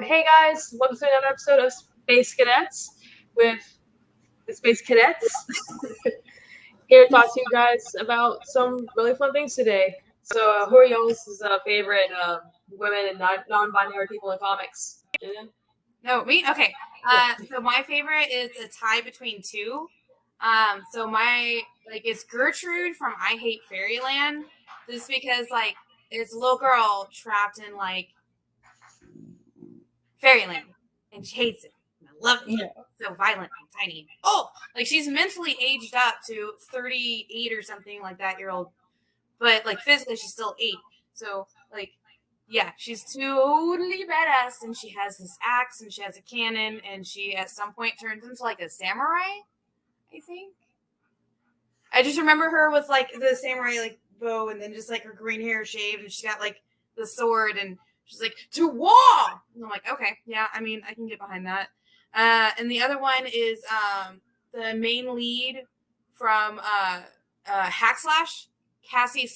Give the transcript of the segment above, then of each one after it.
Hey guys, welcome to another episode of Space Cadettes with the Space Cadettes. Here to talk to you guys about some really fun things today. So, who are y'all's favorite women and non-binary people in comics? No, me? Okay. So my favorite is a tie between two. So it's Gertrude from I Hate Fairyland, just because it's a little girl trapped in fairyland, and she hates it. And I love it. Yeah. So violent and tiny. Oh, she's mentally aged up to 38 or something like that year old, but physically she's still 8. So yeah, she's totally badass, and she has this axe, and she has a cannon, and she at some point turns into a samurai, I think. I just remember her with the samurai bow, and then just her green hair shaved, and she's got the sword, and she's to war! And I'm okay, yeah, I mean, I can get behind that. And the other one is the main lead from Hack Slash, Cassie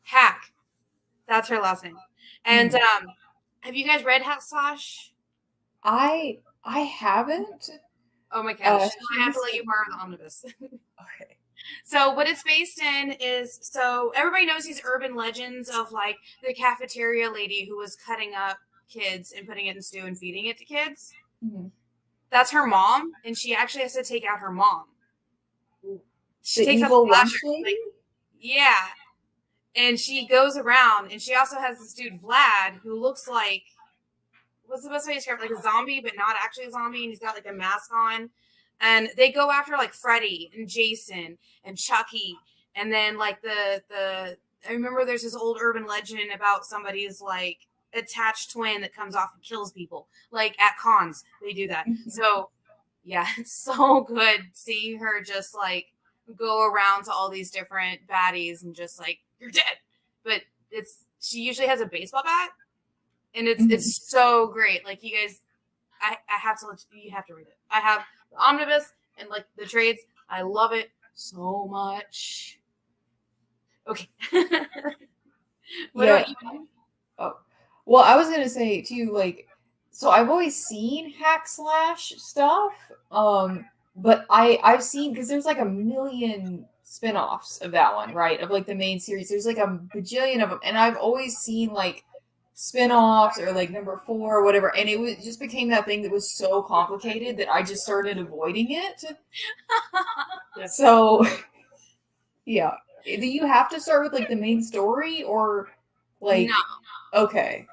Hack. That's her last name. And have you guys read Hack Slash? I haven't. Oh my gosh. I have to let you borrow the omnibus. Okay. So what it's based in is, so everybody knows these urban legends of the cafeteria lady who was cutting up kids and putting it in stew and feeding it to kids. Mm-hmm. That's her mom, and she actually has to take out her mom. She takes evil out the flasher. Yeah. And she goes around, and she also has this dude, Vlad, who looks what's the best way to describe it? A zombie, but not actually a zombie, and he's got a mask on. And they go after Freddy and Jason and Chucky. And then I remember there's this old urban legend about somebody's attached twin that comes off and kills people. At cons, they do that. So yeah, it's so good seeing her just go around to all these different baddies and just you're dead. But she usually has a baseball bat, and it's so great. You guys, I have to you have to read it. I have the omnibus and the trades. I love it so much. Okay. What about you? Oh, well, I was gonna say too, so I've always seen Hack Slash stuff, but I've seen, because there's a million spin-offs of that one, right? Of the main series. There's a bajillion of them, and I've always seen spin-offs or number 4 or whatever, and it just became that thing that was so complicated that I just started avoiding it. So yeah, do you have to start with the main story, or no? Okay,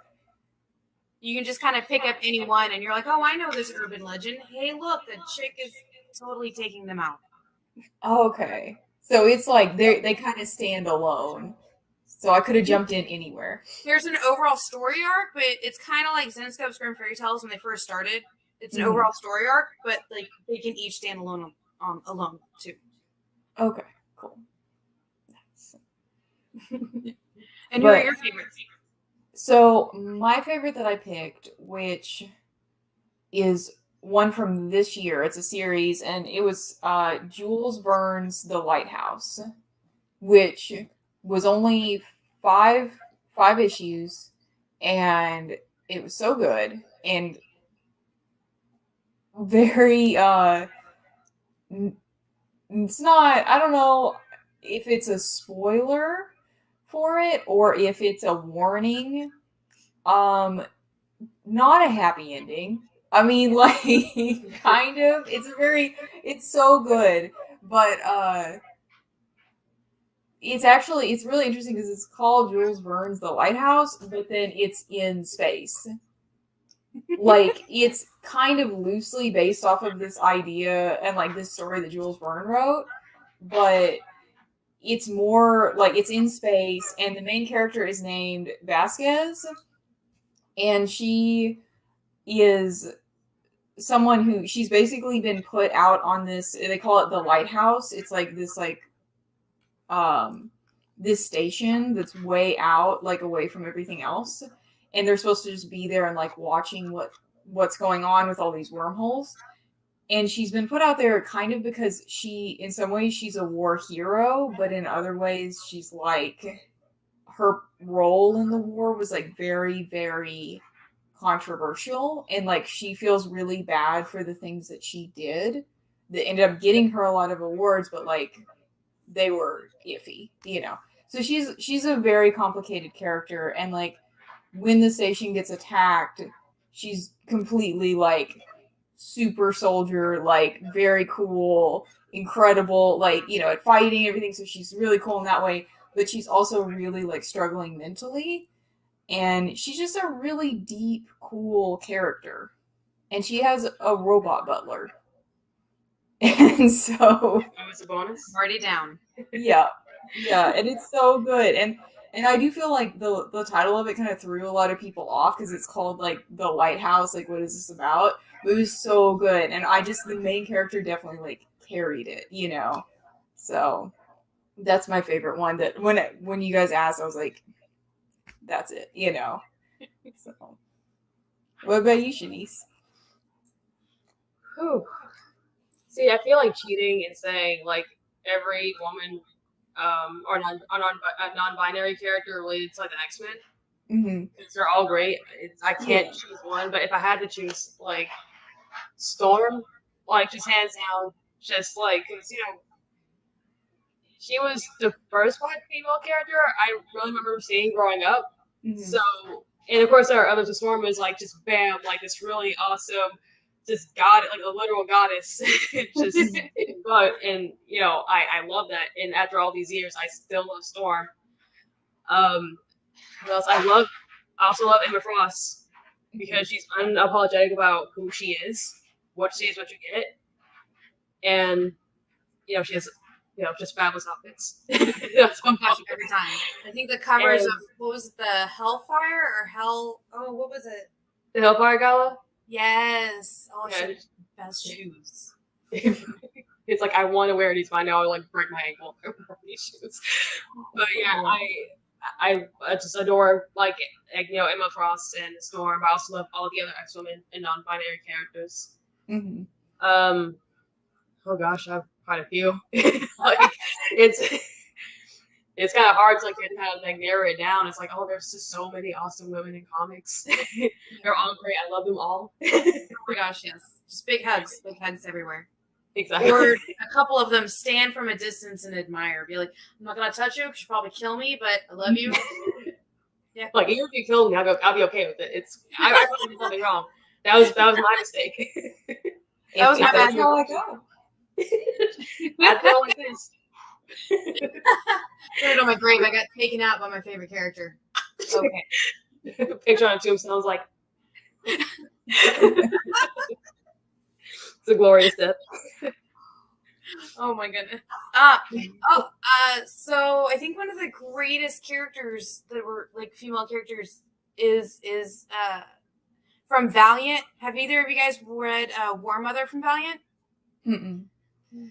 you can just kind of pick up any one, and you're oh, I know this urban legend. Hey, look, the chick is totally taking them out. Okay, so it's they kind of stand alone. So I could have jumped in anywhere. There's an overall story arc, but it's kind of like Zenescope's Grim Fairy Tales when they first started. It's an overall story arc, but they can each stand alone alone too. Okay, cool. And who are your favorites? So my favorite that I picked, which is one from this year, it's a series, and it was Jules Verne's The Lighthouse, which was only five issues, and it was so good and very it's not, I don't know if it's a spoiler for it or if it's a warning. Not a happy ending. I mean, kind of. It's so good, but it's really interesting because it's called Jules Verne's The Lighthouse, but then it's in space. Like, it's kind of loosely based off of this idea and like this story that Jules Verne wrote, but it's more like it's in space, and the main character is named Vasquez, and she is someone who she's basically been put out on this, they call it the lighthouse. It's like this this station that's way out, like away from everything else, and they're supposed to just be there and like watching what's going on with all these wormholes. And she's been put out there kind of because she, in some ways, she's a war hero, but in other ways, she's like, her role in the war was like very, very controversial. And like, she feels really bad for the things that she did that ended up getting her a lot of awards, but like, they were iffy, you know? So she's a very complicated character. And like, when the station gets attacked, she's completely like, super soldier, like very cool, incredible, like, you know, at fighting everything. So she's really cool in that way, but she's also really like struggling mentally. And she's just a really deep, cool character. And she has a robot butler. And so That was a bonus. Already down. yeah. Yeah, and it's so good. And I do feel like the title of it kind of threw a lot of people off because it's called like The Lighthouse, like what is this about? But it was so good, and the main character definitely like carried it, you know. So that's my favorite one. That when you guys asked, I was like, that's it, you know. So, what about you, Shanice? Whew. See, I feel like cheating and saying like every woman or a non-binary character related to like the X-Men. Mm-hmm. Because they're all great. I can't choose one, but if I had to choose, like Storm, like just hands down, just like because she was the first white female character I really remember seeing growing up. Mm-hmm. So, and of course there are others. The Storm was like just bam, like this really awesome, just god, like a literal goddess. Just, but and I love that. And after all these years, I still love Storm. What else? I also love Emma Frost because she's unapologetic about who she is. What she is, what you get, and she has just fabulous outfits. That's one Every time. I think the covers of what was it, the Hellfire or Hell? Oh, what was it? The Hellfire Gala. Yes. Oh, Yeah. she had best shoes. It's like I want to wear these, but I know I would like break my ankle if I wear these shoes. But yeah, I just adore like Emma Frost and Storm. But I also love all the other X-women and non-binary characters. Mm-hmm. Oh gosh, I have quite a few. Like it's kind of hard to like narrow it down. It's like, oh, there's just so many awesome women in comics. They're all great. I love them all. Oh my gosh, yes. Just big hugs everywhere. Exactly. Or a couple of them stand from a distance and admire. Be like, I'm not gonna touch you because you'll probably kill me, but I love you. Yeah. Like even if you killed me, I'll be okay with it. I probably did something wrong. That was my mistake. That was my bad. That's how I go. I feel like this. Put it on my grave. I got taken out by my favorite character. Okay. Picture on a tombstone. Like it's a glorious death. Oh my goodness. So I think one of the greatest characters that were like female characters is from Valiant. Have either of you guys read War Mother from Valiant? Mm-mm.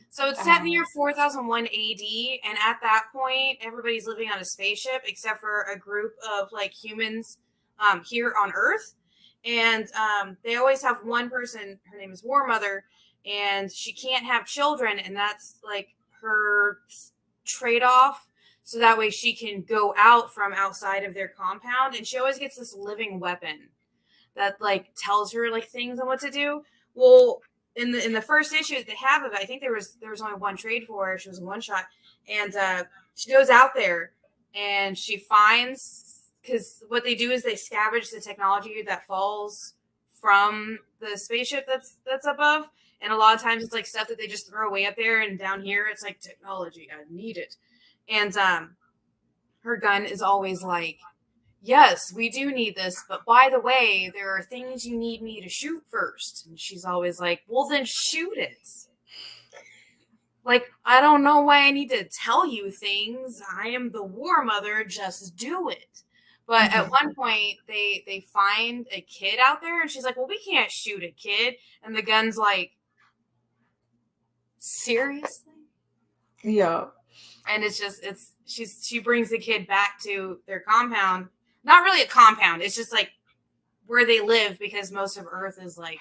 So it's set in the year 4001 AD, and at that point, everybody's living on a spaceship except for a group of like humans here on Earth, and they always have one person. Her name is War Mother, and she can't have children, and that's like her trade-off. So that way she can go out from outside of their compound, and she always gets this living weapon that like tells her like things on what to do. Well, in the first issue that they have of it, I think there was only one trade for her. She was a one shot, and she goes out there and she finds, because what they do is they scavenge the technology that falls from the spaceship that's above, and a lot of times it's like stuff that they just throw away up there, and down here it's like technology I need it, And her gun is always like, yes, we do need this, but by the way, there are things you need me to shoot first. And she's always like, well, then shoot it. Like, I don't know why I need to tell you things. I am the war mother, just do it. But at one point, they find a kid out there, and she's like, well, we can't shoot a kid. And the gun's like, seriously? Yeah. And it's just, she brings the kid back to their compound. Not really a compound. It's just like where they live, because most of Earth is like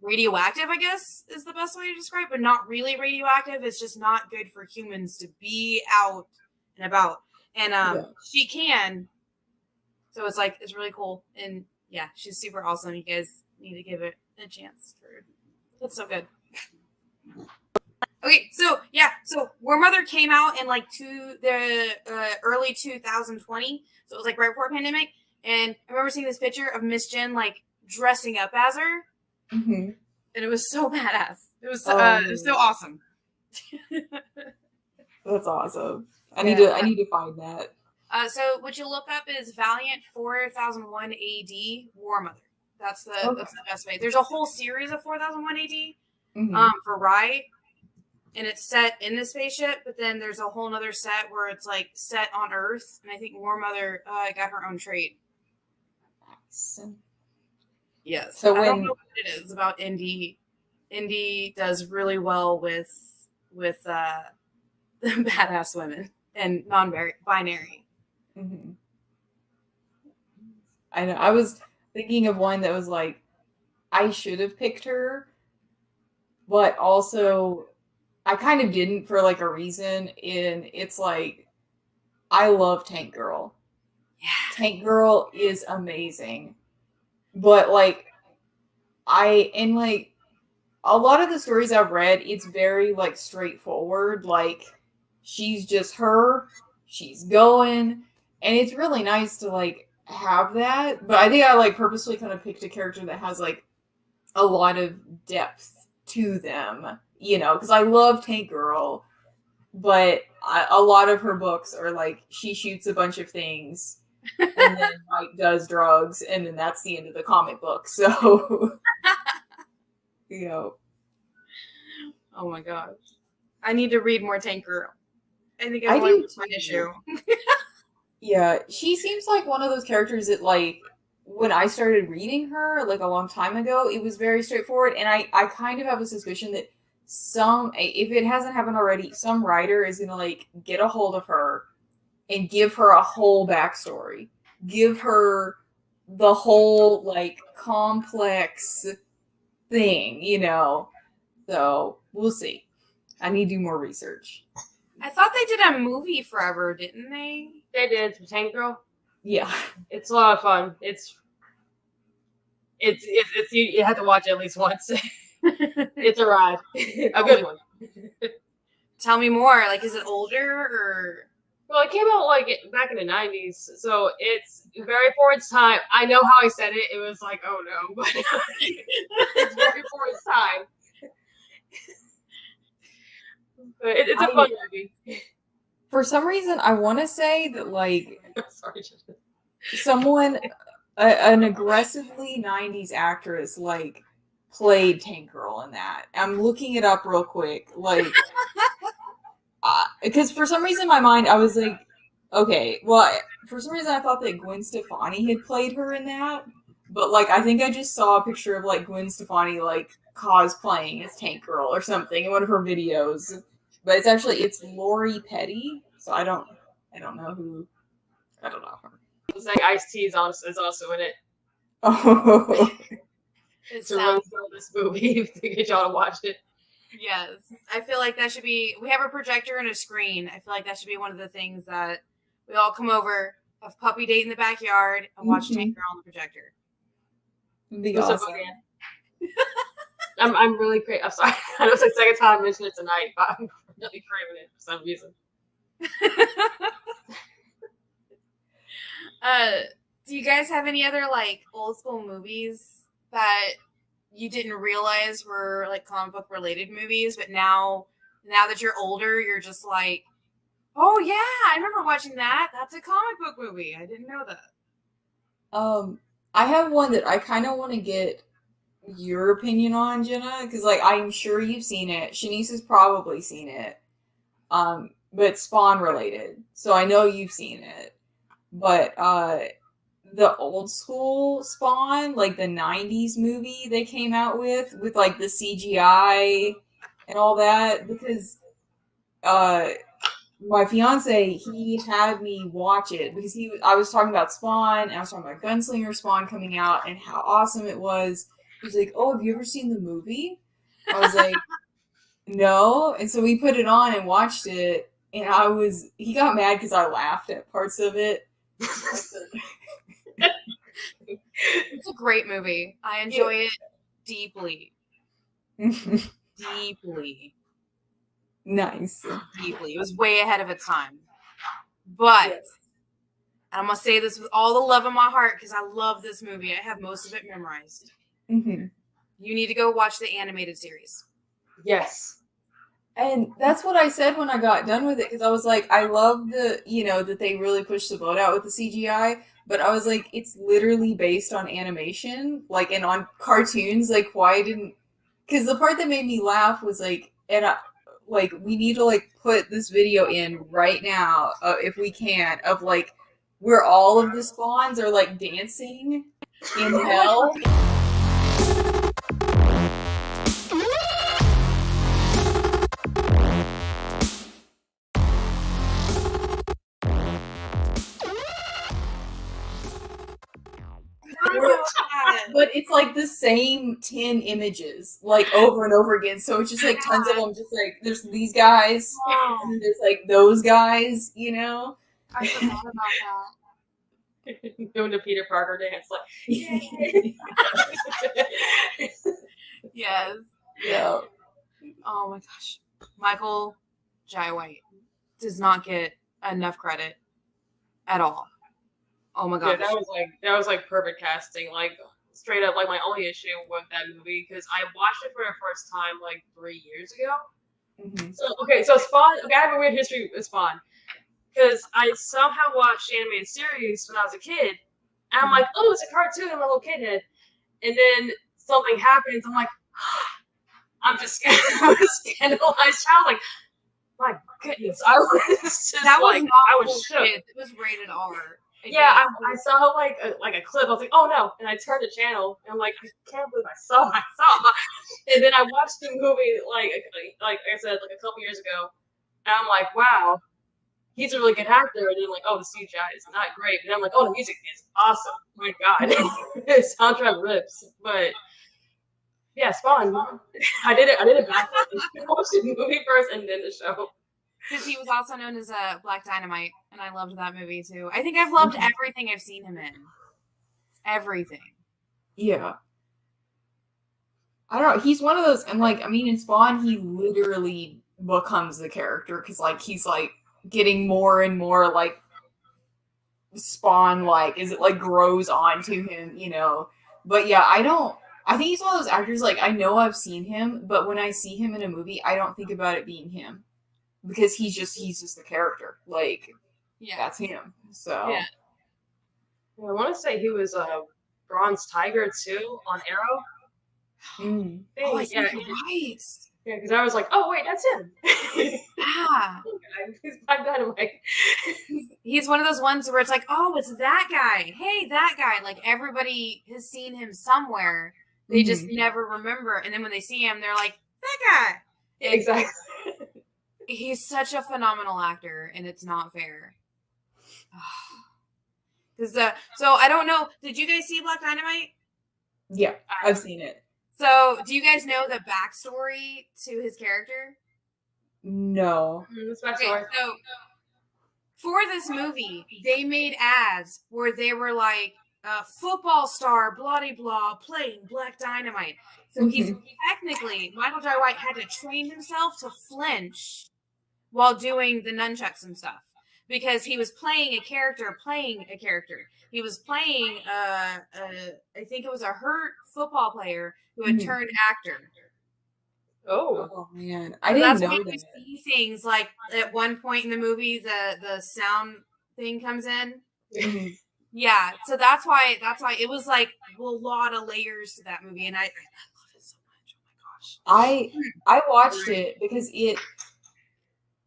radioactive, I guess is the best way to describe it, but not really radioactive. It's just not good for humans to be out and about. And she can. So it's like, it's really cool. And yeah, she's super awesome. You guys need to give it a chance. It's so good. Okay, so yeah, so War Mother came out in like the early 2020, so it was like right before pandemic. And I remember seeing this picture of Miss Jen like dressing up as her, and it was so badass. It was so awesome. That's awesome. I need to find that. So what you look up is Valiant 4001 AD War Mother. That's the best way. There's a whole series of 4001 AD for Rye. And it's set in the spaceship, but then there's a whole other set where it's like set on Earth. And I think War Mother got her own trait. Awesome. Yes. So I don't know what it is about Indy. Indy does really well with the badass women and non-binary. Mm-hmm. I know. I was thinking of one that was like, I should have picked her, but also I kind of didn't for like a reason. And it's like, I love Tank Girl. Yeah. Tank Girl is amazing. But like, like a lot of the stories I've read, it's very like straightforward. Like, she's just her, she's going, and it's really nice to like have that. But I think I like purposely kind of picked a character that has like a lot of depth to them, you know, because I love Tank Girl, but a lot of her books are like she shoots a bunch of things and then like does drugs, and then that's the end of the comic book. So, you know. Oh my gosh, I need to read more Tank Girl. I think I do one issue. Yeah, she seems like one of those characters that like when I started reading her like a long time ago, it was very straightforward, and I kind of have a suspicion that if it hasn't happened already, some writer is gonna like get a hold of her and give her a whole backstory, give her the whole like complex thing, you know. So we'll see. I need to do more research. I thought they did a movie forever, didn't they? They did. Tank Girl. Yeah, it's a lot of fun. It's you have to watch it at least once. It's a ride, a good one. Tell me more. Like, is it older or? Well, it came out like back in the 90s, so it's very for its time. I know how I said it. It was like, oh no, but it's very for its time. But it's a fun movie. For some reason, I want to say that like sorry, someone, an aggressively 90s actress, like played Tank Girl in that. I'm looking it up real quick, like. Because for some reason in my mind, I was like, okay, well, for some reason I thought that Gwen Stefani had played her in that, but like I think I just saw a picture of like Gwen Stefani like cosplaying as Tank Girl or something in one of her videos, but it's Lori Petty, so I don't know who, I don't know her. It's like Ice-T is also in it. Oh, It's a really cool this movie to get y'all to watch it. Yes, I feel like that should be. We have a projector and a screen. I feel like that should be one of the things that we all come over, have puppy date in the backyard, and watch Tank Girl on the projector. Be awesome. I'm really crazy. I'm sorry. I know it's the second time I mentioned it tonight, but I'm really craving it for some reason. Do you guys have any other like old school movies that you didn't realize were like comic book related movies, but now that you're older, you're just like, Oh yeah, I remember watching that. That's a comic book movie. I didn't know that. I have one that I kind of want to get your opinion on, Jenna, because like I'm sure you've seen it. Shanice has probably seen it. But Spawn related, so I know you've seen it. But the old school Spawn, like the '90s movie they came out with like the CGI and all that, because uh my fiance, he had me watch it because I was talking about Spawn and I was talking about Gunslinger Spawn coming out and how awesome it was. He's like, "Oh, have you ever seen the movie?" I was like, "No." And so we put it on and watched it, and he got mad because I laughed at parts of it. It's a great movie. I enjoy it deeply. Deeply. Nice. Deeply. It was way ahead of its time. But, and I'm going to say this with all the love in my heart because I love this movie. I have most of it memorized. Mm-hmm. You need to go watch the animated series. Yes. And that's what I said when I got done with it, because I was like, I love that they really pushed the boat out with the CGI, but I was like, it's literally based on animation, like, and on cartoons, like, why didn't, because the part that made me laugh was like, we need to, like, put this video in right now, if we can, of, like, where all of the spawns are, like, dancing in hell. But it's like the same 10 images, like over and over again. So it's just like tons of them. Just like there's these guys, and then there's like those guys, you know. I forgot about that. Doing the Peter Parker dance, like, Yes. Yeah. Oh my gosh. Michael Jai White does not get enough credit at all. Oh my gosh. Yeah, that was like perfect casting. Like straight up, like my only issue with that movie because I watched it for the first time like 3 years ago. Mm-hmm. So Spawn. Okay, I have a weird history with Spawn because I somehow watched the animated series when I was a kid, and I'm like, oh, it's a cartoon, I'm a little kid head, and then something happens. I'm like, I'm just I'm a scandalized child. Like, my goodness, I was just that was like, not I was for shook. kids. It was rated R. Yeah, I saw like a clip. I was like, oh no, and I turned the channel, and I'm like, I can't believe I saw. And then I watched the movie like I said like a couple years ago, and I'm like, wow, he's a really good actor. And then like, oh, the CGI is not great, and I'm like, oh, the music is awesome. Oh my god, his soundtrack rips. But yeah, Spawn. I did it backwards. I watched the movie first and then the show. Because he was also known as Black Dynamite, and I loved that movie too. I think I've loved everything I've seen him in. Everything. Yeah. I don't know. He's one of those, and like, I mean, in Spawn, he literally becomes the character because, like, he's like getting more and more like Spawn, like, as it like grows onto him, you know. But yeah, I think he's one of those actors. Like, I know I've seen him, but when I see him in a movie, I don't think about it being him. Because he's just the character. Like, Yeah. that's him. So Yeah. I want to say he was a Bronze Tiger too on Arrow. Oh, I think you're right. Yeah, because I was like, oh wait, that's him. Yeah. He's Black Dynamite. He's one of those ones where it's like, oh, it's that guy. Hey, that guy. Like everybody has seen him somewhere. They just never remember. And then when they see him, they're like, that guy. And exactly. He's such a phenomenal actor, and it's not fair. Because so I don't know. Did you guys see Black Dynamite? Yeah, I've seen it. So do you guys know the backstory to his character? No. Okay, so for this movie, they made ads where they were like, football star, blah, blah, blah, playing Black Dynamite. So he's technically, Michael Jai White had to train himself to flinch while doing the nunchucks and stuff. Because he was playing a character. He was playing, I think it was a hurt football player who had turned actor. Oh. Oh man, I So didn't that's know why you that. see things like at one point in the movie, the sound thing comes in. Mhm. Yeah, so that's why it was like a lot of layers to that movie, and I love it so much. Oh my gosh. I watched it because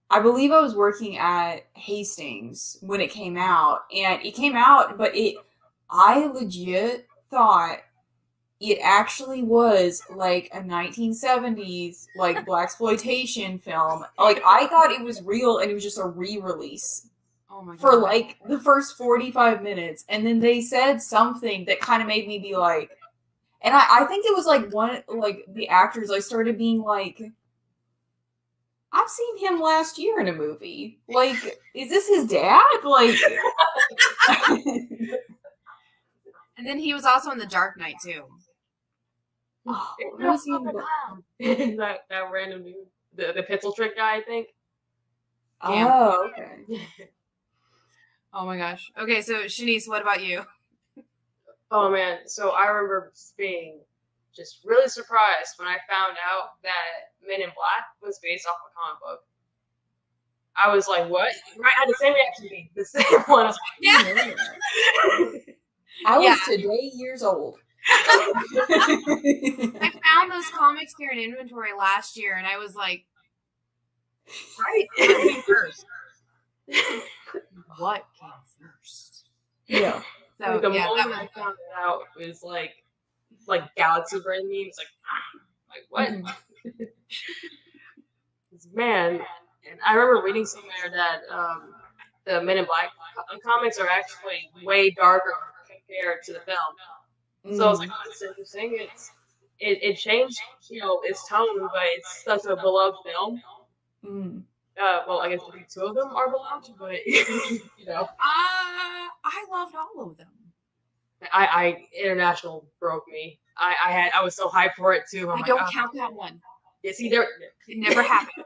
I believe I was working at Hastings when it came out, and it came out, but I legit thought it actually was like a 1970s like blaxploitation film. Like I thought it was real and it was just a re-release Oh my for god. like the first 45 minutes, and then they said something that kind of made me be like, and I think it was like one like the actors I started being like, I've seen him last year in a movie. Like, is this his dad? Like, And then he was also in The Dark Knight too. oh, who was he in the that random dude, the pencil trick guy, I think. Oh, okay. Oh my gosh. Okay, so Shanice, what about you? Oh man, so I remember being just really surprised when I found out that Men in Black was based off a comic book. I was like, "What?" Right, I had the same reaction to me. The same one. I was Yeah. I was Yeah. today years old. I found those comics here in inventory last year, and I was like, right. what came first? What came first? Yeah. So Like, the yeah, that moment was I found it out, it was like Galaxy Brain memes. Like what? Mhm. Man, and I remember reading somewhere that the Men in Black comics are actually way darker compared to the film. So I was like, Mhm. oh, that's interesting. It changed, its tone, but it's such a beloved film. Mhm. Well, I guess maybe two of them are beloved, but I loved all of them. I International broke me. I was so hyped for it too. I'm I like, don't oh, count that one. yeah, see there. It never happened.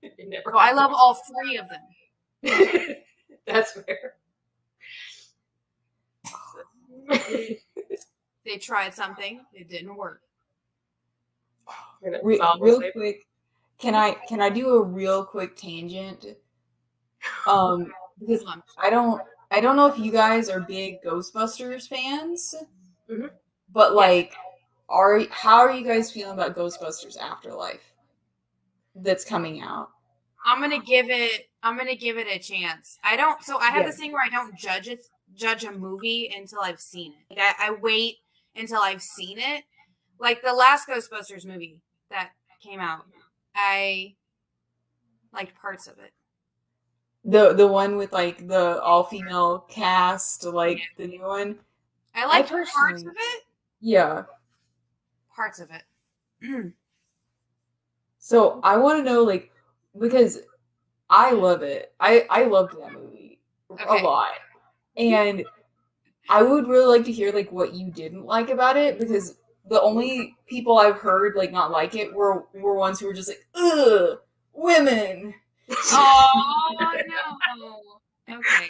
It never So I happened. love all three of them. That's fair. They tried something, it didn't work. Real quick, can I do a real quick tangent? Because I don't know if you guys are big Ghostbusters fans, Mhm. but like, how are you guys feeling about Ghostbusters Afterlife that's coming out? I'm gonna give it a chance. I have this thing where I don't judge a movie until I've seen it. Like I wait until I've seen it. Like the last Ghostbusters movie that came out, I liked parts of it. The one with like the all female cast, like the new one. I liked parts personally, of it. yeah. Parts of it. So I want to know, like, because I love it. I loved that movie a Okay. lot, and I would really like to hear like what you didn't like about it, because the only people I've heard like not like it were ones who were just like, ugh, women. Oh no. Okay.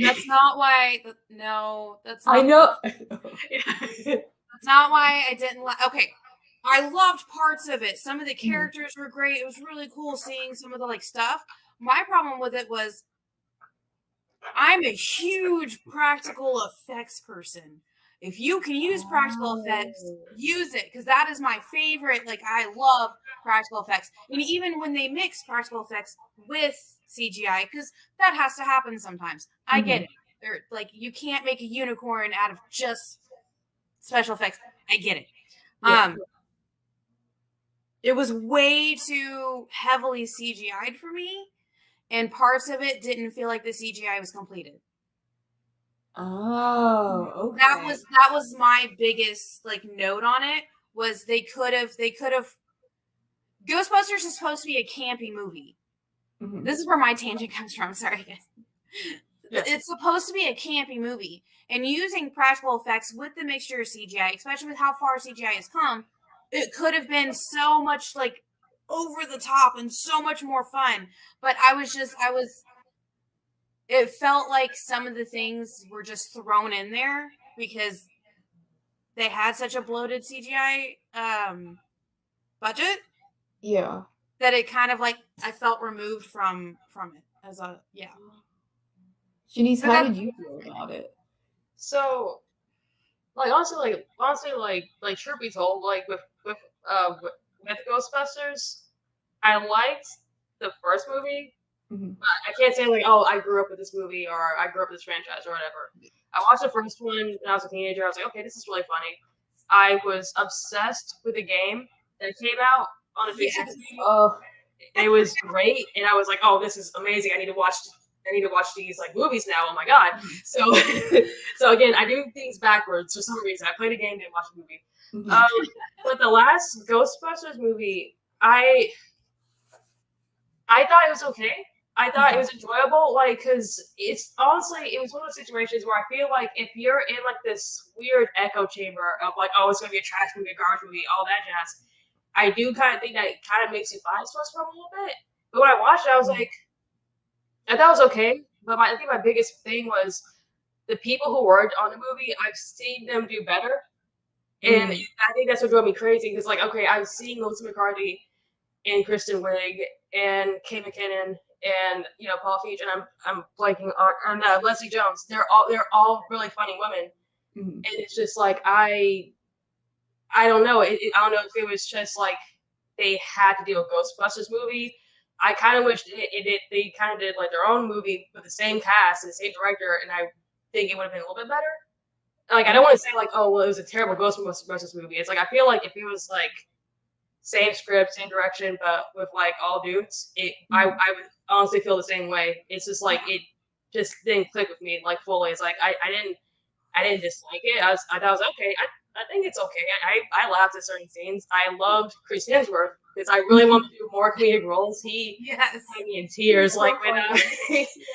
That's not why. No, that's not. I know. That's not why I didn't like. Okay, I loved parts of it. Some of the characters were great. It was really cool seeing some of the like stuff. My problem with it was I'm a huge practical effects person. If you can use practical effects, use it, because that is my favorite. Like I love practical effects, and even when they mix practical effects with CGI, because that has to happen sometimes. I get it. They're like you can't make a unicorn out of just special effects. I get it. Yeah. It was way too heavily CGI'd for me, and parts of it didn't feel like the CGI was completed. Oh, okay. That was my biggest like note on it, was they could have Ghostbusters is supposed to be a campy movie. Mhm. This is where my tangent comes from. Sorry, guys. Yeah. It's supposed to be a campy movie, and using practical effects with the mixture of CGI, especially with how far CGI has come, it could have been so much like over the top and so much more fun. But it felt like some of the things were just thrown in there because they had such a bloated CGI budget Yeah. that it kind of like I felt removed from it as a Janice, But how that- did you feel about it? So, like, honestly, truth be told, like with Ghostbusters, I liked the first movie. Mhm. But I can't say like, oh, I grew up with this movie or I grew up with this franchise or whatever. I watched the first one when I was a teenager. I was like, okay, this is really funny. I was obsessed with the game that came out on the 360. Oh, It was great, and I was like, "Oh, this is amazing! I need to watch these like movies now. Oh my god!" So, so again, I do things backwards for some reason. I played a game, didn't watch a movie. But the last Ghostbusters movie, I thought it was okay. I thought it was enjoyable, like, because it's honestly, it was one of those situations where I feel like if you're in like this weird echo chamber of like, oh, it's gonna be a trash movie, a garbage movie, all that jazz. I do kind of think that it kind of makes you bias for a little bit. But when I watched it, I was like, I thought it was okay. But I think my biggest thing was the people who worked on the movie, I've seen them do better. And I think that's what drove me crazy. Because, like, okay, I'm seeing Melissa McCarthy and Kristen Wiig and Kate McKinnon and, you know, Paul Feig, and I'm blanking on Leslie Jones. They're all really funny women. And it's just like, I don't know. I don't know if it was just like they had to do a Ghostbusters movie. I kind of wish they kind of did like their own movie with the same cast and the same director, and I think it would have been a little bit better. Like, I don't want to say like, oh, well, it was a terrible Ghostbusters movie. It's like I feel like if it was like same script, same direction, but with like all dudes, I would honestly feel the same way. It's just like it just didn't click with me like fully. It's like I didn't dislike it. I thought it was okay. I think it's okay. I laughed at certain scenes. I loved Chris Hemsworth because I really want to do more comedic roles. He had me in tears. Like when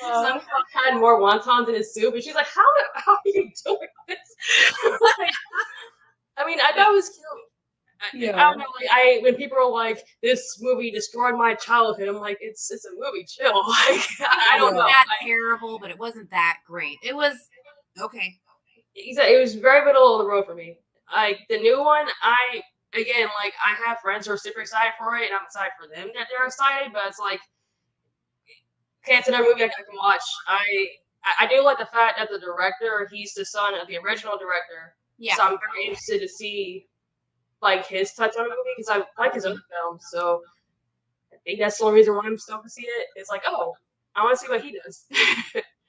somehow had more wontons in his soup, and she's like, "How are you doing this?" Like, I mean, I thought it was cute. Yeah. I don't know. Like, when people are like, "This movie destroyed my childhood," I'm like, "It's a movie. Chill." Like, I don't know. That terrible, but it wasn't that great. It was okay. It was very middle of the road for me. Like the new one, I have friends who are super excited for it, and I'm excited for them that they're excited. But it's like, okay, it's another movie I can watch. I do like the fact that the director, he's the son of the original director. Yeah. So I'm very interested to see like his touch on the movie because I like his other films. So I think that's the only reason why I'm stoked to see it. It's like, oh, I want to see what he does.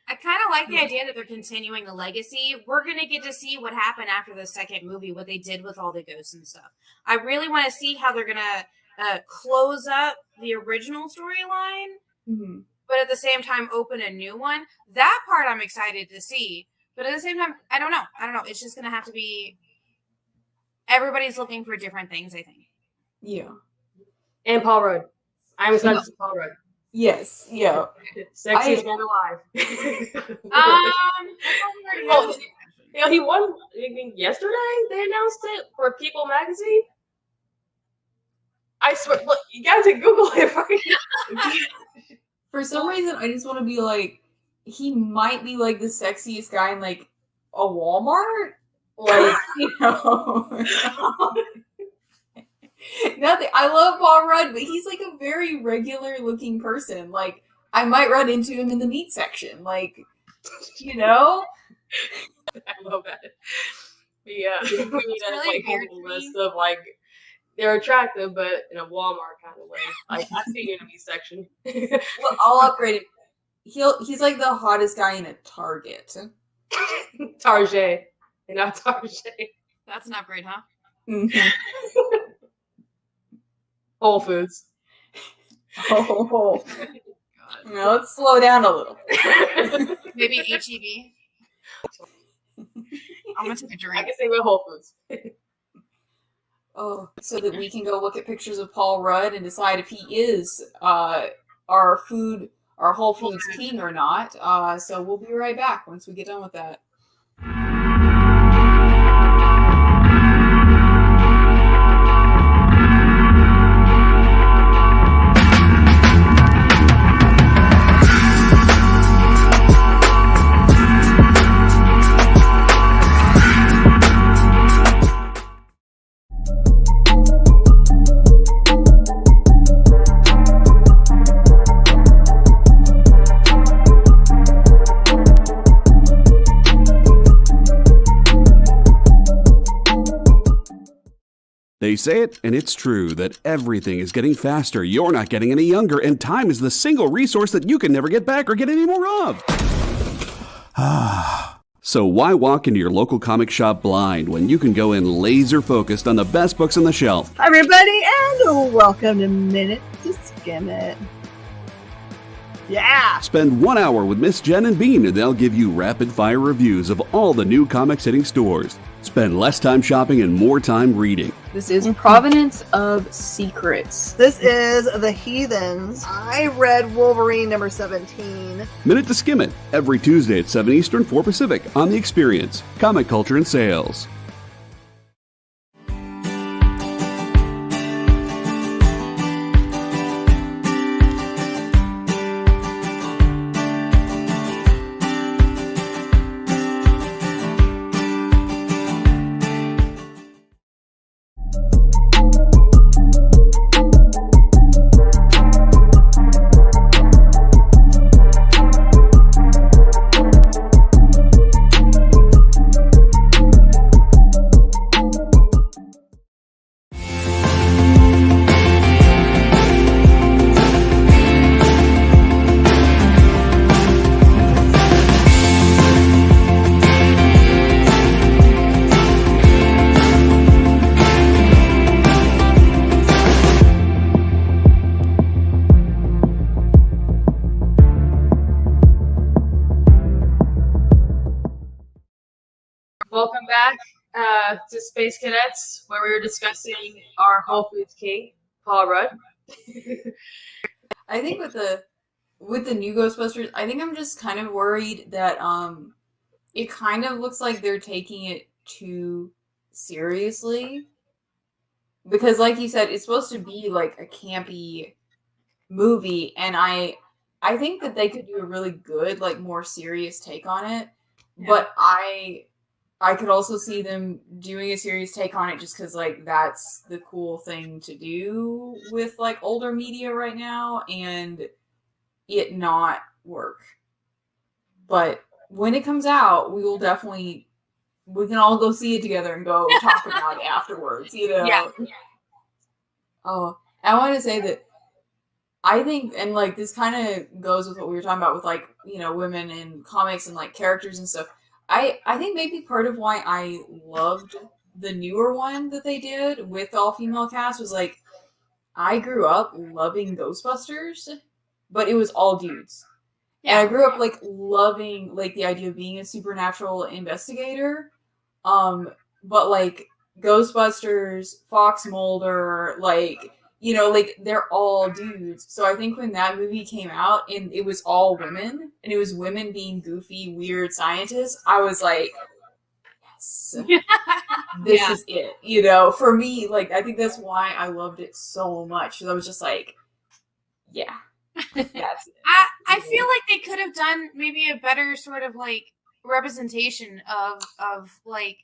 I kind of like the idea that they're continuing the legacy. We're going to get to see what happened after the second movie, what they did with all the ghosts and stuff. I really want to see how they're going to close up the original storyline, but at the same time open a new one. That part I'm excited to see. But at the same time, I don't know. It's just going to have to be... Everybody's looking for different things, I think. Yeah. And Paul Rudd. I'm excited to see Paul Rudd. Yes. Yeah. Sexiest man alive. He won. I mean, yesterday they announced it for People magazine. I swear, look, you guys can Google it right now. For some reason, I just want to be like, he might be like the sexiest guy in like a Walmart, like you know. Nothing. I love Paul Rudd, but he's like a very regular looking person. Like I might run into him in the meat section, like you know. I love that. Yeah, we need a really like whole list of like they're attractive, but in a Walmart kind of way. Like I see you in the meat section. Well, I'll upgrade it. He's like the hottest guy in a Target. Target, and not Target. That's an upgrade, huh? Mm-hmm. Whole Foods. Oh, now let's slow down a little. Maybe HEB. I'm gonna take a I drink. can say with Whole Foods. Oh, so that we can go look at pictures of Paul Rudd and decide if he is our Whole Foods king or not. So we'll be right back once we get done with that. They say it, and it's true, that everything is getting faster. You're not getting any younger, and time is the single resource that you can never get back or get any more of. So why walk into your local comic shop blind when you can go in laser focused on the best books on the shelf? Hi everybody, and welcome to Minute to Skim It. Yeah! Spend 1 hour with Miss Jen and Bean, and they'll give you rapid-fire reviews of all the new comics hitting stores. Spend less time shopping and more time reading. This is Provenance of Secrets. This is The Heathens. I read Wolverine number 17. Minute to Skim It, every Tuesday at 7 Eastern, 4 Pacific, on The Experience, Comic Culture and Sales. Welcome back to Space Cadets, where we were discussing our Whole Foods king, Paul Rudd. I think with the new Ghostbusters, I think I'm just kind of worried that it kind of looks like they're taking it too seriously. Because like you said, it's supposed to be like a campy movie, and I think that they could do a really good, like, more serious take on it. Yeah. But I could also see them doing a serious take on it just because, like, that's the cool thing to do with, like, older media right now, and it not work. But when it comes out, we can all go see it together and go talk about it afterwards, you know? Yeah. Oh, I want to say that I think, and, like, this kind of goes with what we were talking about with, like, you know, women in comics and, like, characters and stuff. I think maybe part of why I loved the newer one that they did with all female cast was, like, I grew up loving Ghostbusters, but it was all dudes. Yeah. And I grew up, like, loving, like, the idea of being a supernatural investigator. But, like, Ghostbusters, Fox Mulder, like, you know, like, they're all dudes. So I think when that movie came out and it was all women, and it was women being goofy, weird scientists, I was like, yes, this is it. You know, for me, like, I think that's why I loved it so much. Because I was just like, yeah, that's it. I feel like they could have done maybe a better sort of, like, representation of like,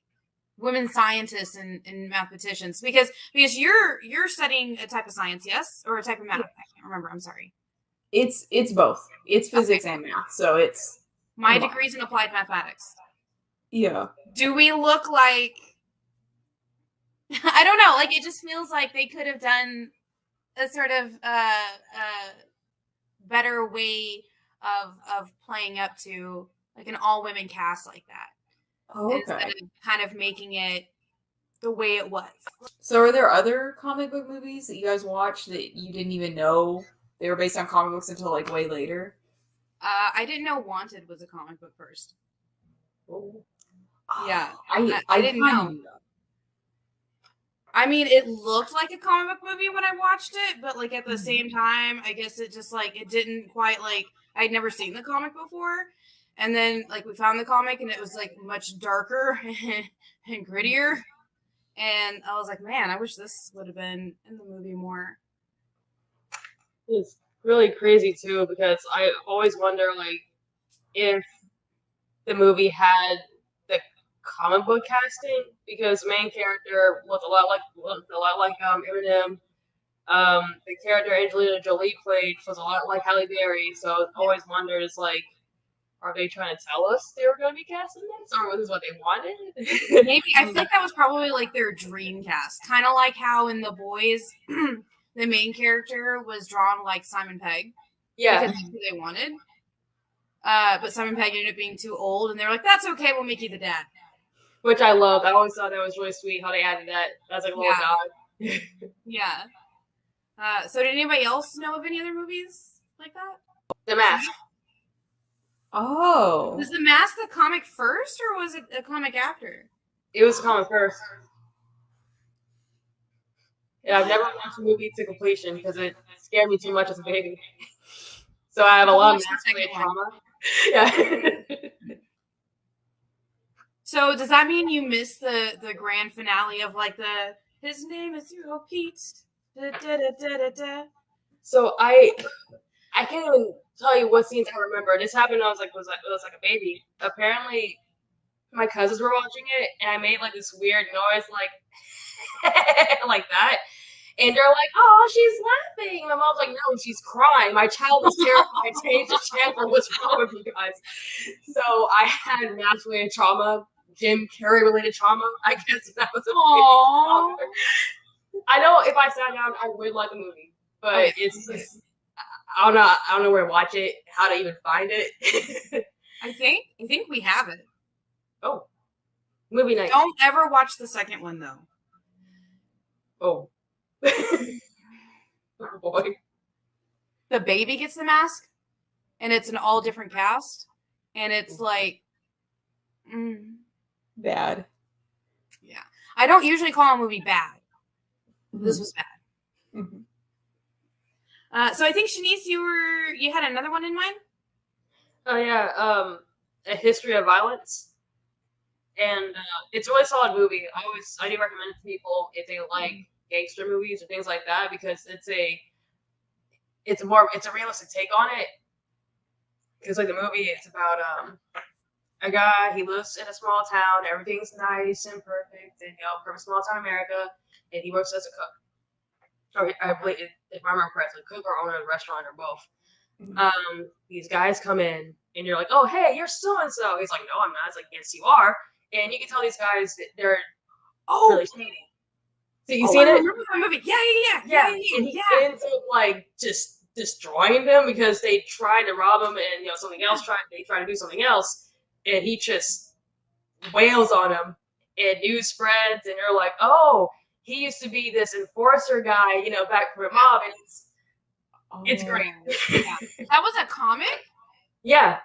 women scientists and mathematicians, because you're studying a type of science, yes, or a type of math. I can't remember. I'm sorry. It's both. It's physics and math. So it's my degree's in applied mathematics. Yeah. Do we look like? I don't know. Like, it just feels like they could have done a sort of better way of playing up to, like, an all women cast like that. Oh, okay. Instead of kind of making it the way it was. So are there other comic book movies that you guys watched that you didn't even know they were based on comic books until, like, way later? I didn't know Wanted was a comic book first. Oh. Yeah. I didn't know. I mean, it looked like a comic book movie when I watched it, but, like, at the same time, I guess it just, like, it didn't quite, like, I'd never seen the comic before. And then, like, we found the comic, and it was, like, much darker and grittier. And I was like, man, I wish this would have been in the movie more. It's really crazy, too, because I always wonder, like, if the movie had the comic book casting, because the main character looked a lot like Eminem. The character Angelina Jolie played was a lot like Halle Berry, so I always wondered, is, like, are they trying to tell us they were going to be cast in this, or was this what they wanted? Maybe I think that was probably like their dream cast, kind of like how in The Boys, the main character was drawn like Simon Pegg. Yeah, because that's who they wanted. But Simon Pegg ended up being too old, and they were like, "That's okay, we'll make you the dad." which I loved. I always thought that was really sweet how they added that. That's like a little dog. Yeah. So did anybody else know of any other movies like that? The Mask. Oh. Was The Mask the comic first, or was it a comic after? It was comic first. Yeah, I've never watched a movie to completion because it scared me too much as a baby. So I have a lot of mask-related trauma. Yeah. So does that mean you missed the grand finale of like his name is Zero Pete? Da, da, da, da, da, da. So I can't even tell you what scenes I remember. This happened when I was like a baby. Apparently, my cousins were watching it, and I made like this weird noise, like like that. And they're like, "Oh, she's laughing." My mom's like, "No, she's crying. My child is terrified. Change the channel. What's wrong with you guys?" So I had mask-related trauma, Jim Carrey-related trauma. I guess that was a big I know if I sat down, I would like the movie, but it's just I don't know where to watch it, how to even find it. I think we have it. Oh, movie night. Don't ever watch the second one though. Oh. Oh boy. The baby gets the mask, and it's an all different cast, and it's like Bad. Yeah. I don't usually call a movie bad. Mm-hmm. This was bad. Mm-hmm. So I think Shanice, you had another one in mind? Oh yeah, A History of Violence. And it's a really solid movie. I do recommend it to people if they like gangster movies or things like that, because it's a realistic take on it. Because like the movie, it's about a guy, he lives in a small town, everything's nice and perfect, and from a small town America, and he works as a cook. Or I believe, if I remember correctly, cook or owner of the restaurant or both. Mm-hmm. These guys come in, and you're like, "Oh, hey, you're so and so." He's like, "No, I'm not." It's like, "Yes, you are." And you can tell these guys that they're really shady. So you seen I it? remember that movie. Yeah. And he ends up like just destroying them because they tried to rob him, and they tried to do something else, and he just wails on them, and news spreads, and they're like, "Oh, he used to be this enforcer guy, back from a mob," and it's great. Yeah. That was a comic? Yeah.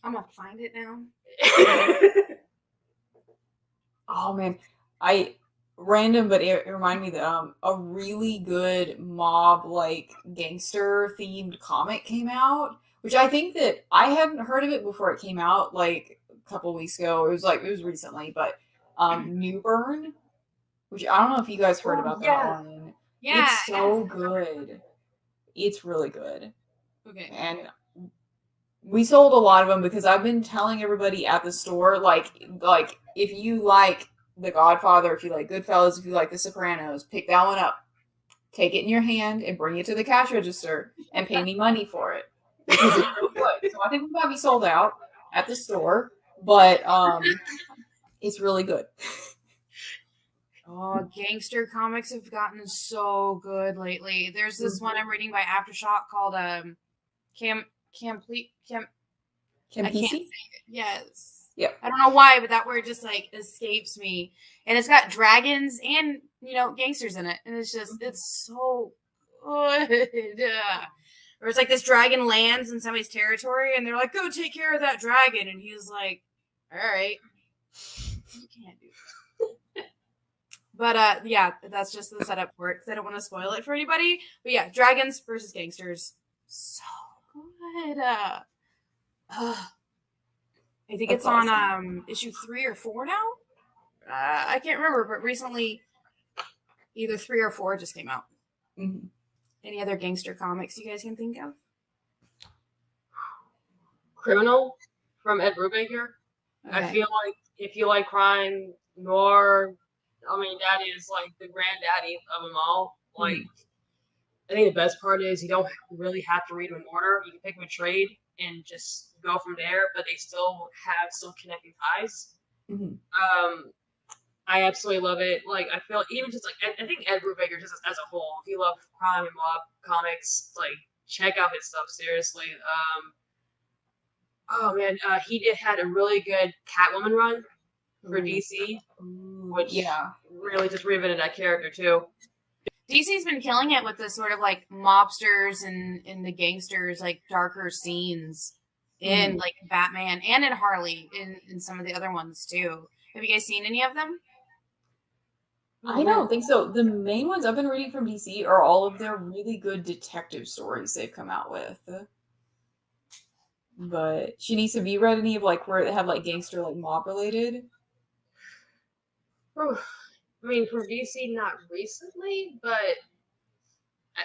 I'm gonna find it now. Oh man, random, but it reminded me that a really good mob like gangster themed comic came out, which I think that I hadn't heard of it before it came out like a couple weeks ago. It was recently, but New Burn, which I don't know if you guys heard about that one. Yeah, it's so good. It's really good. Okay. And we sold a lot of them because I've been telling everybody at the store, like if you like The Godfather, if you like Goodfellas, if you like The Sopranos, pick that one up. Take it in your hand and bring it to the cash register and pay me money for it because it's so good. So I think we might be sold out at the store, but it's really good. Oh, gangster comics have gotten so good lately. There's this one I'm reading by Aftershock called Campisi? Yes. Yep. I don't know why, but that word just like escapes me. And it's got dragons and gangsters in it, and it's so good. Or it's like this dragon lands in somebody's territory, and they're like, "Go take care of that dragon," and he's like, "All right, you can't do that." But yeah, that's just the setup for it because I don't want to spoil it for anybody. But yeah, dragons versus gangsters, so good. I think That's it's on awesome. issue 3 or 4 now. I can't remember, but recently, either 3 or 4 just came out. Mm-hmm. Any other gangster comics you guys can think of? Criminal from Ed Brubaker. Okay. I feel like if you like crime, noir, that is like the granddaddy of them all. Like, I think the best part is you don't really have to read them in order. You can pick them a trade and just go from there, but they still have some connecting ties. I absolutely love it. Like, I feel even just like I think Ed Brubaker just as a whole, if you love crime and mob comics, like check out his stuff seriously. Oh man, he had a really good Catwoman run for DC, which really just reinvented that character too. DC's been killing it with the sort of like mobsters and the gangsters, like darker scenes in like Batman and in Harley in some of the other ones too. Have you guys seen any of them? I don't think so. The main ones I've been reading from DC are all of their really good detective stories they've come out with. But Shanice, have you read any of like where they have like gangster like mob related? I mean, for DC, not recently, but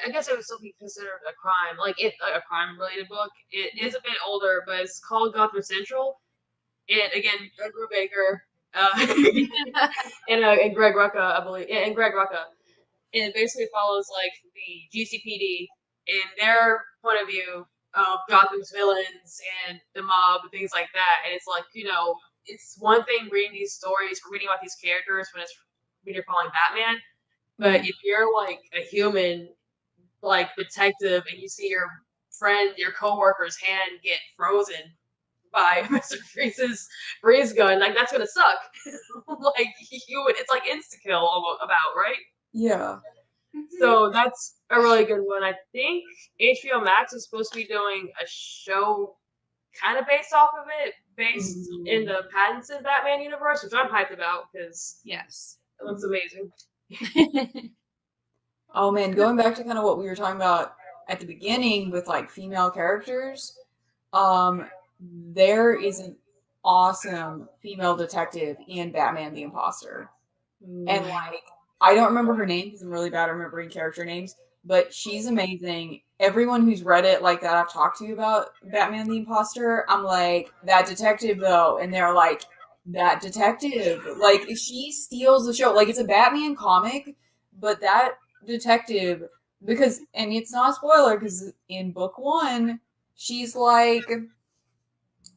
I guess it would still be considered a crime, like a crime-related book. It is a bit older, but it's called Gotham Central. And again, Ed Brubaker and Greg Rucka, I believe, and Greg Rucka. And it basically follows like the GCPD in their point of view of Gotham's villains and the mob and things like that. And it's like, it's one thing reading these stories, reading about these characters when you're following Batman, but if you're like a human, like detective, and you see your friend, your coworker's hand get frozen by Mr. Freeze's freeze gun, like that's gonna suck. Like it's like insta-kill about, right? Yeah. So that's a really good one. I think HBO Max is supposed to be doing a show kind of based off of it, based in the Pattinson Batman universe, which I'm hyped about because it looks amazing. Oh man, going back to kind of what we were talking about at the beginning with like female characters, there is an awesome female detective in Batman the Imposter. And like, I don't remember her name because I'm really bad at remembering character names, but she's amazing. Everyone who's read it like that I've talked to about Batman the Imposter, I'm like, that detective though, and they're like, that detective. Like, she steals the show. Like, it's a Batman comic, but that detective, and it's not a spoiler, because in book 1, she's like,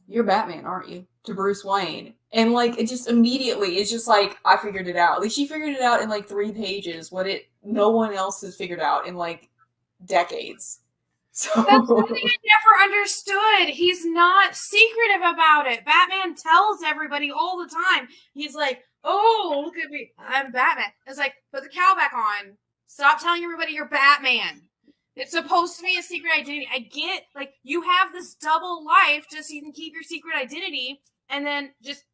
you're Batman, aren't you? To Bruce Wayne. And like, it just immediately, it's just like, I figured it out. Like, she figured it out in like 3 pages, no one else has figured out in like decades. So that's something I never understood. He's not secretive about it. Batman tells everybody all the time. He's like, oh, look at me, I'm Batman. It's like, put the cowl back on. Stop telling everybody you're Batman. It's supposed to be a secret identity. I get, like, you have this double life just so you can keep your secret identity, and then just,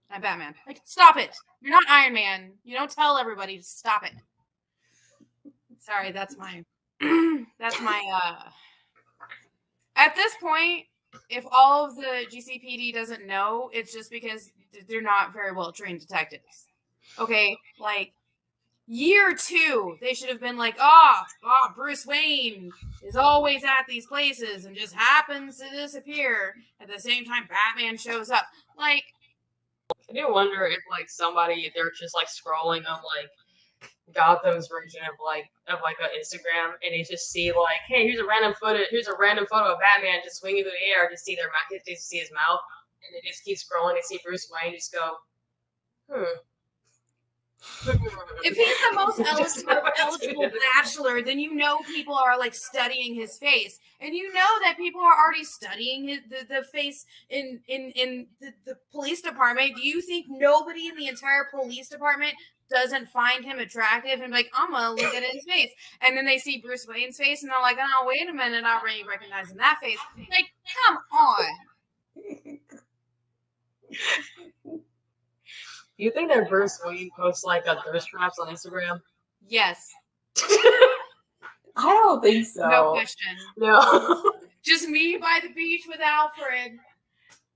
I'm Batman. Like, stop it. You're not Iron Man. You don't tell everybody. Stop it. Sorry, that's my, at this point, if all of the GCPD doesn't know, it's just because they're not very well trained detectives. Okay, like, year 2, they should have been like, Bruce Wayne is always at these places and just happens to disappear at the same time Batman shows up. Like, I do wonder if like somebody, they're just like scrolling on like Gotham's version of an Instagram, and they just see like, hey, here's a random photo of Batman just swinging through the air, just see just see his mouth, and they just keep scrolling, they see Bruce Wayne, just go, if he's the most eligible bachelor, then you know people are like studying his face, and you know that people are already studying the face in the police department. Do you think nobody in the entire police department doesn't find him attractive and be like, I'm gonna look at his face? And then they see Bruce Wayne's face and they're like, oh, wait a minute, I already recognize that face. Like, come on. Do you think that Bruce Wayne posts like thirst traps on Instagram? Yes. I don't think so. No question. No. Just me by the beach with Alfred.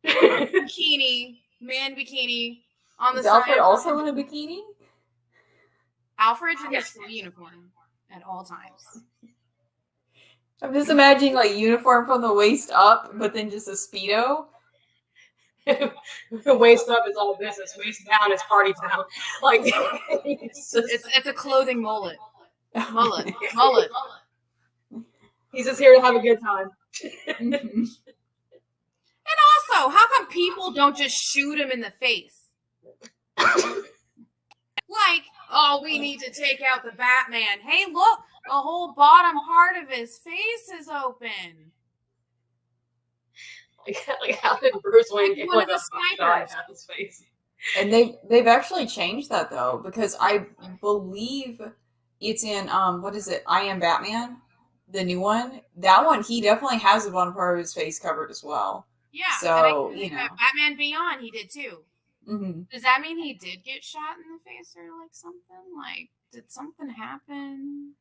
Bikini. Man bikini. On the Is side. Alfred also in a bikini? Alfred's in his full uniform at all times. I'm just imagining like uniform from the waist up, but then just a Speedo. Waist up is all business. Waist down is party time. Like it's a clothing mullet. Mullet. He's just here to have a good time. And also, how come people don't just shoot him in the face? Like, oh, we need to take out the Batman. Hey, look, the whole bottom part of his face is open. Like how did Bruce Wayne get one of like the a shot snipers. at his face? And they've actually changed that though, because I believe it's in what is it? I Am Batman, the new one. That one he definitely has the bottom part of his face covered as well. Yeah. So and Batman Beyond, he did too. Mm-hmm. Does that mean he did get shot in the face or like something? Like, did something happen?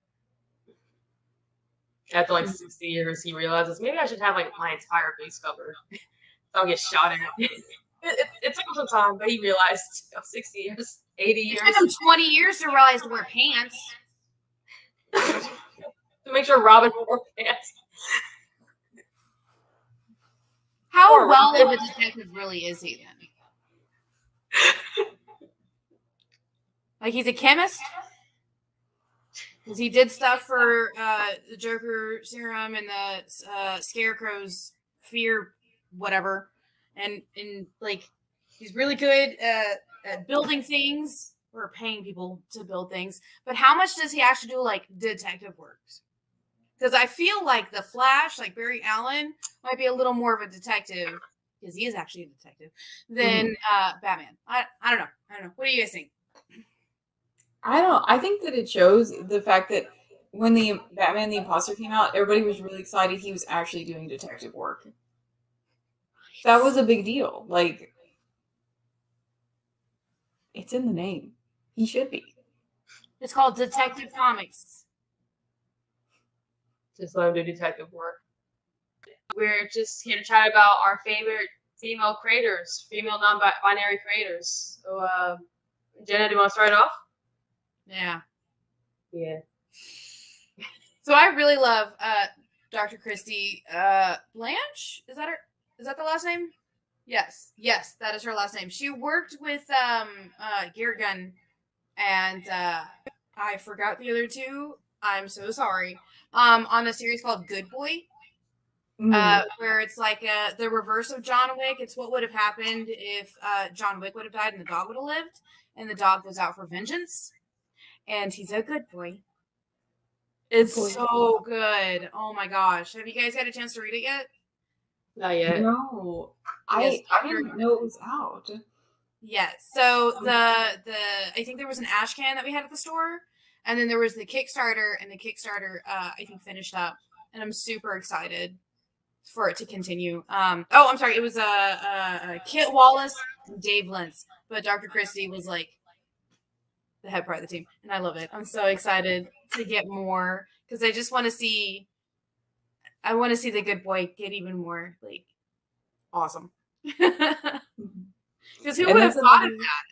After like 60 years, he realizes maybe I should have like my entire face covered. So I'll get shot at. It took him some time, but he realized 60 years, 80 years. It took him 20 years to realize to wear pants. To make sure Robin wore pants. How well of a detective really is he then? Like, he's a chemist? Because he did stuff for the Joker serum and the Scarecrow's fear, whatever. And like, he's really good at building things or paying people to build things. But how much does he actually do, like, detective work? Because I feel like the Flash, like Barry Allen, might be a little more of a detective, because he is actually a detective, than Batman. I don't know. What do you guys think? I think that it shows the fact that when the Batman the Imposter came out, everybody was really excited he was actually doing detective work. That was a big deal. Like, it's in the name. He should be. It's called Detective Comics. Just let him do detective work. We're just here to chat about our favorite female creators, female non-binary creators. So, Jenna, do you want to start off? Yeah. Yeah. So I really love Dr. Christy Blanche. Is that the last name? Yes, that is her last name. She worked with Geargun, and I forgot the other two. I'm so sorry. On a series called Good Boy, where it's like the reverse of John Wick. It's what would have happened if John Wick would have died and the dog would have lived, and the dog goes out for vengeance. And he's a good boy. It's so good. Oh my gosh. Have you guys had a chance to read it yet? Not yet. No. I didn't know it was out. Yes. So I think there was an ash can that we had at the store, and then there was the Kickstarter, and the Kickstarter I think finished up, and I'm super excited for it to continue. I'm sorry, it was Kit Wallace and Dave Lentz, but Dr. Christie was like the head part of the team, and I love it. I'm so excited to get more, because I just want to see the good boy get even more like awesome. Because who would have thought of that?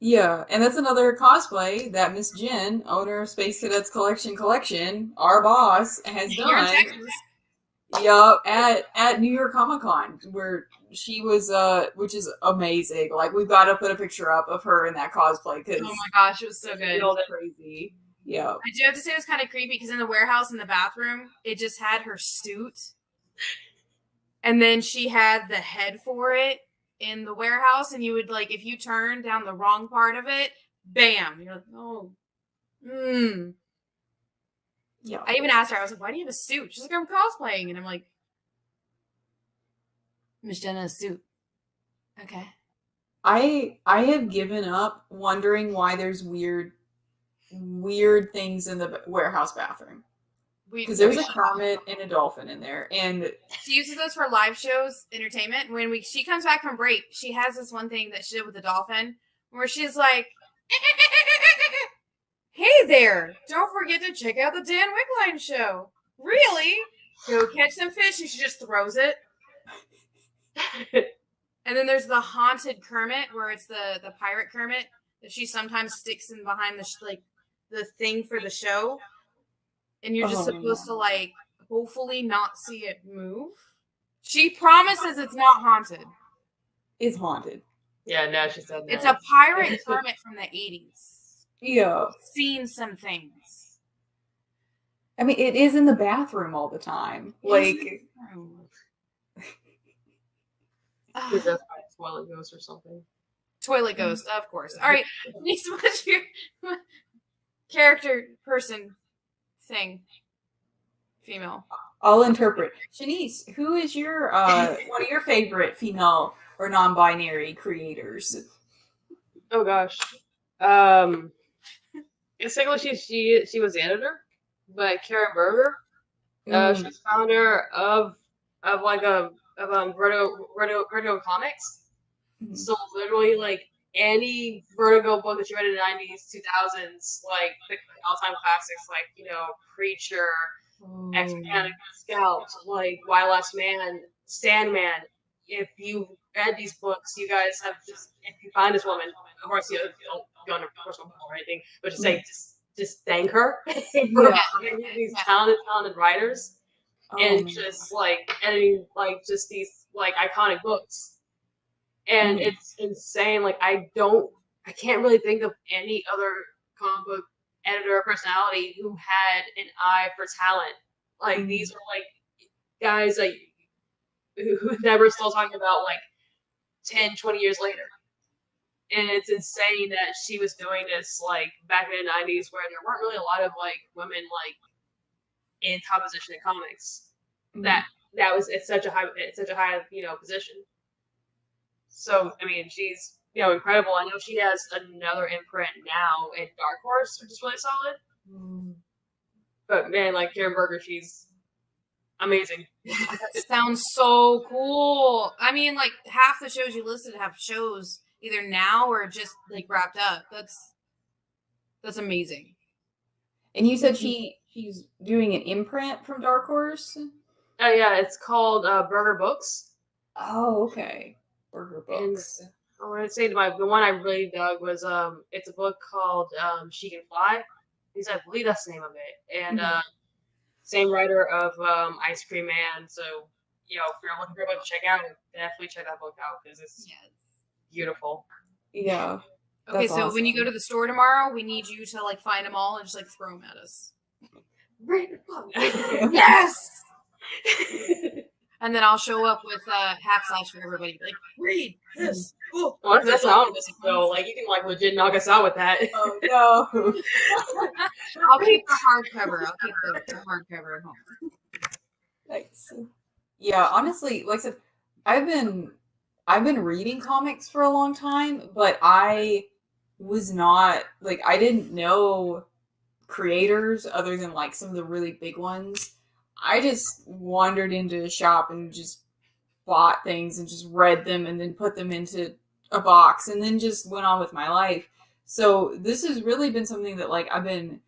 Yeah, and that's another cosplay that Miss Jen, owner of Space Cadettes Collection, our boss, has done. Yup, at New York Comic Con, where she was, which is amazing. Like, we've got to put a picture up of her in that cosplay, because oh my gosh, it was so good. It was crazy. Yeah. I do have to say it was kind of creepy, because in the warehouse in the bathroom, it just had her suit, and then she had the head for it in the warehouse, and you would, like, if you turn down the wrong part of it, bam, you're like, oh, Yeah. I even asked her, I was like, why do you have a suit? She's like, I'm cosplaying. And I'm like, Miss Jenna, a suit. Okay. I have given up wondering why there's weird things in the warehouse bathroom. Because there's a Kermit and a dolphin in there. And she uses those for live shows, entertainment. When she comes back from break, she has this one thing that she did with the dolphin where she's like, hey there, don't forget to check out the Dan Wickline show. Really? Go catch some fish. And she just throws it. And then there's the haunted Kermit, where it's the pirate Kermit that she sometimes sticks in behind the thing for the show. And you're just supposed to, like, hopefully not see it move. She promises it's not haunted. It's haunted. Yeah, no, she said that. It's a pirate Kermit from the 80s. Yeah. I've seen some things. I mean, it is in the bathroom all the time. Like, Because that's why it's Toilet Ghost or something. Toilet Ghost, of course. All right, next, what's your character, person, thing, female? I'll interpret. Shanice, who is your one of your favorite female or non-binary creators? Oh gosh. Basically, she was the editor, but Karen Berger, she's founder of Vertigo Comics. Mhm. So literally, like any Vertigo book that you read in the 90s, 2000s, like the all-time classics, like Preacher, X-Panic Scout, like Why Last Man, Sandman. If you read these books, you guys have just, if you find this woman, of course, you don't go on her personal or anything, but just say, just thank her for having these talented writers and just like editing like just these like iconic books. And it's insane. Like I can't really think of any other comic book editor or personality who had an eye for talent. Like these are like guys like who never still talking about like 10, 20 years later. And it's insane that she was doing this like back in the 90s where there weren't really a lot of like women like in top position in comics. That was it's such a high position. So I mean she's incredible. I know she has another imprint now in Dark Horse, which is really solid. But man, like Karen Berger, she's amazing. That sounds so cool. I mean, like half the shows you listed have shows either now or just like wrapped up. That's amazing. And you said she's doing an imprint from Dark Horse? Oh yeah, it's called Berger Books. Oh, okay. Berger Books. And I want to say the one I really dug was it's a book called She Can Fly. I believe that's the name of it. And same writer of Ice Cream Man. So if you're looking for a book to check out, definitely check that book out because it's beautiful. Yeah. Okay, so awesome. When you go to the store tomorrow, we need you to like find them all and just like throw them at us. Yes. And then I'll show up with hack slash for everybody. Like, read this. Well, that's how this go. Like, you can like legit knock us out with that. Oh no! I'll keep the hardcover. I'll keep the hardcover at home. Thanks. Yeah, honestly, like I said, I've been reading comics for a long time, but I was not like I didn't know creators other than like some of the really big ones. I just wandered into a shop and just bought things and just read them and then put them into a box and then just went on with my life. So this has really been something that like I've been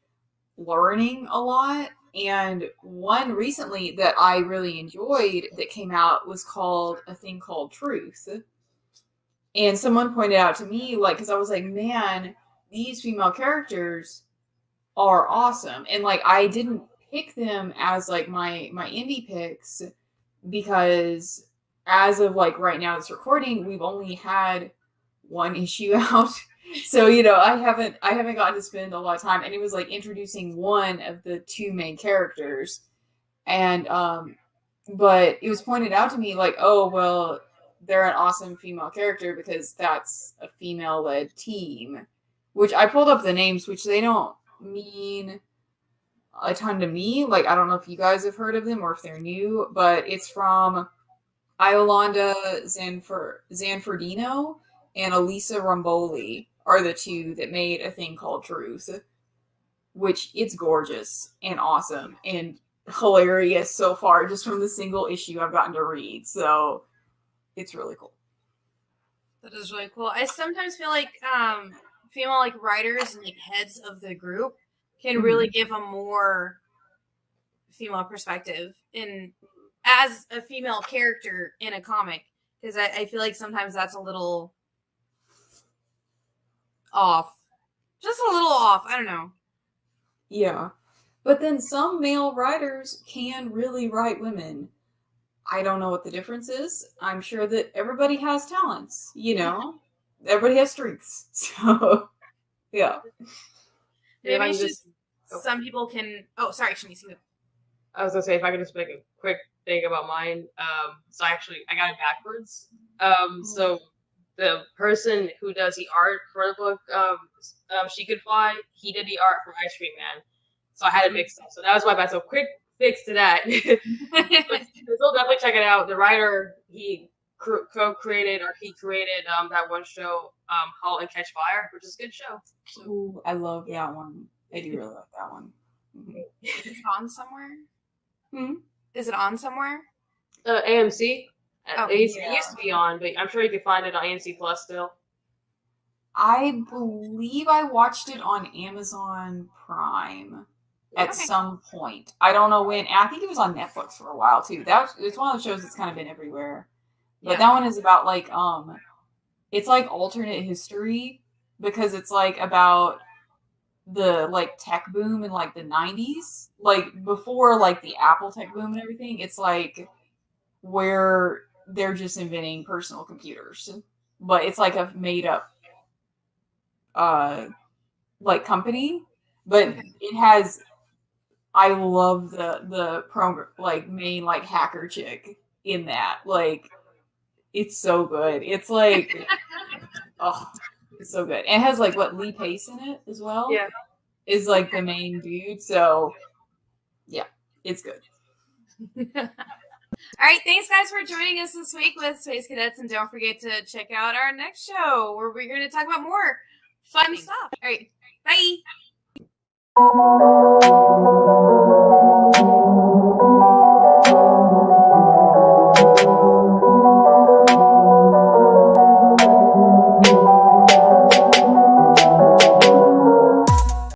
learning a lot. And one recently that I really enjoyed that came out was called A Thing Called Truth. And someone pointed out to me, like, because I was like, man, these female characters are awesome. And like I didn't pick them as like my indie picks because as of like right now this recording we've only had one issue out, so I haven't gotten to spend a lot of time, and it was like introducing one of the two main characters, and but it was pointed out to me like, oh well, they're an awesome female character because that's a female led team, which I pulled up the names, which they don't mean a ton to me. Like, I don't know if you guys have heard of them or if they're new, but it's from Iolanda Zanfordino and Elisa Romboli are the two that made A Thing Called Truth, which it's gorgeous and awesome and hilarious so far just from the single issue I've gotten to read. So it's really cool. That is really cool. I sometimes feel like female like writers and like heads of the group can really give a more female perspective in as a female character in a comic, because I feel like sometimes that's a little off, just a little off. I don't know. Yeah, but then some male writers can really write women. I don't know what the difference is. I'm sure that everybody has talents. Everybody has strengths. So yeah. Maybe some people can. Oh, sorry, Shanice. I was gonna say if I could just make a quick thing about mine. So I got it backwards. So the person who does the art for the book, She Could Fly, he did the art for Ice Cream Man. So I had it mixed up. So that was why I so quick fix to that. But still definitely check it out. The writer, he created that one show, *Halt and Catch Fire*, which is a good show. So. Ooh, I love that one. I do really like that one. Is it on somewhere? Hmm? Is it on somewhere? AMC. Oh, It used to be on, but I'm sure you can find it on AMC Plus still. I believe I watched it on Amazon Prime at some point. I don't know when. I think it was on Netflix for a while too. It's one of those shows that's kind of been everywhere. But that one is about like it's like alternate history because it's like about the like tech boom in like the 90s, like before like the Apple tech boom and everything. It's like where they're just inventing personal computers, but it's like a made up like company, but it has. I love the like main like hacker chick in that. Like it's so good. It's like oh, it's so good. And it has like what Lee Pace in it as well. Yeah. Is like the main dude. So yeah, it's good. All right, thanks guys for joining us this week with Space Cadets, and don't forget to check out our next show where we're going to talk about more fun stuff. All right, bye.